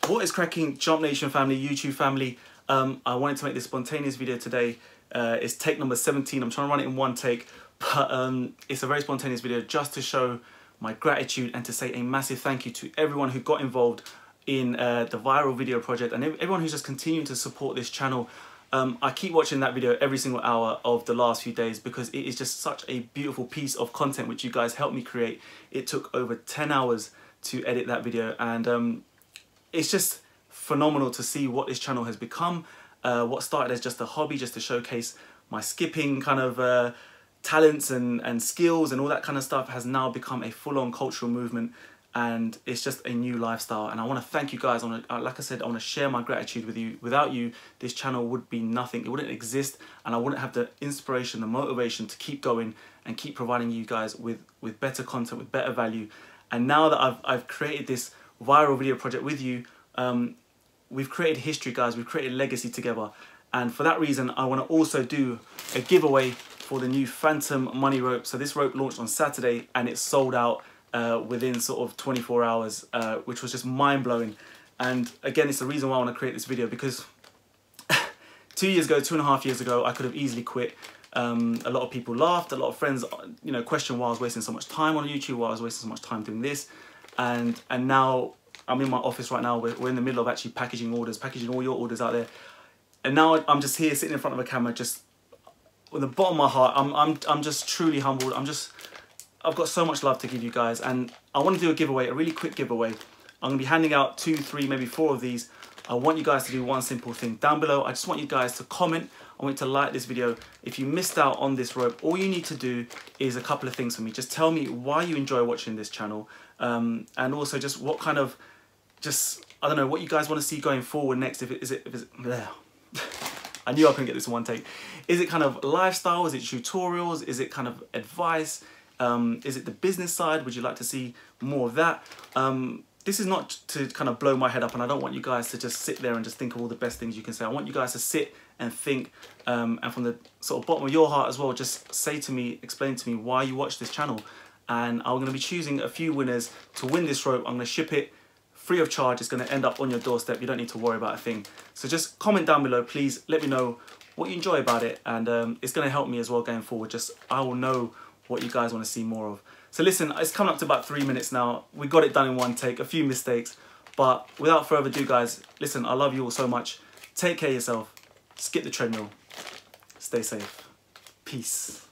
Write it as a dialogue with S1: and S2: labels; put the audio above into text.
S1: What is cracking, Jump Nation family, YouTube family? I wanted to make this spontaneous video today. It's take number 17. I'm trying to run it in one take, but it's a very spontaneous video just to show my gratitude and to say a massive thank you to everyone who got involved in the viral video project and everyone who's just continuing to support this channel. I keep watching that video every single hour of the last few days because it is just such a beautiful piece of content which you guys helped me create. It took over 10 hours to edit that video, and it's just phenomenal to see what this channel has become. What started as just a hobby, just to showcase my skipping kind of talents and skills and all that kind of stuff, has now become a full-on cultural movement, and it's just a new lifestyle. And I want to thank you guys. Like I said, I want to share my gratitude with you. Without you, this channel would be nothing. It wouldn't exist, and I wouldn't have the inspiration, the motivation to keep going and keep providing you guys with better content, with better value. And now that I've created this viral video project with you, we've created history, guys. We've created legacy together. And for that reason, I want to also do a giveaway for the new Phantom Money Rope. So this rope launched on Saturday and it sold out within sort of 24 hours, which was just mind-blowing. And again, it's the reason why I want to create this video, because 2 years ago, 2.5 years ago, I could have easily quit. A lot of people laughed, a lot of friends, you know, questioned why I was wasting so much time on YouTube, why I was wasting so much time doing this. And now I'm in my office right now. We're in the middle of actually packaging orders, packaging all your orders out there. And now I'm just here sitting in front of a camera, just with the bottom of my heart. I'm just truly humbled. I've got so much love to give you guys, and I want to do a giveaway, a really quick giveaway. I'm gonna be handing out 2, 3, maybe 4 of these. I want you guys to do one simple thing down below. I just want you guys to comment. I want you to like this video. If you missed out on this rope, all you need to do is a couple of things for me. Just tell me why you enjoy watching this channel, and also just what kind of, I don't know, what you guys want to see going forward next. If it's I knew I couldn't get this in one take. Is it kind of lifestyle? Is it tutorials? Is it kind of advice? Is it the business side? Would you like to see more of that? This is not to kind of blow my head up, and I don't want you guys to just sit there and just think of all the best things you can say. I want you guys to sit and think, and from the sort of bottom of your heart as well, just say to me, explain to me why you watch this channel. And I'm going to be choosing a few winners to win this rope. I'm going to ship it free of charge. It's going to end up on your doorstep. You don't need to worry about a thing. So just comment down below, please. Let me know what you enjoy about it, and it's going to help me as well going forward. Just I will know what you guys want to see more of. So listen, it's coming up to about 3 minutes now. We got it done in one take, a few mistakes, but without further ado, guys, listen, I love you all so much. Take care of yourself. Skip the treadmill. Stay safe. Peace.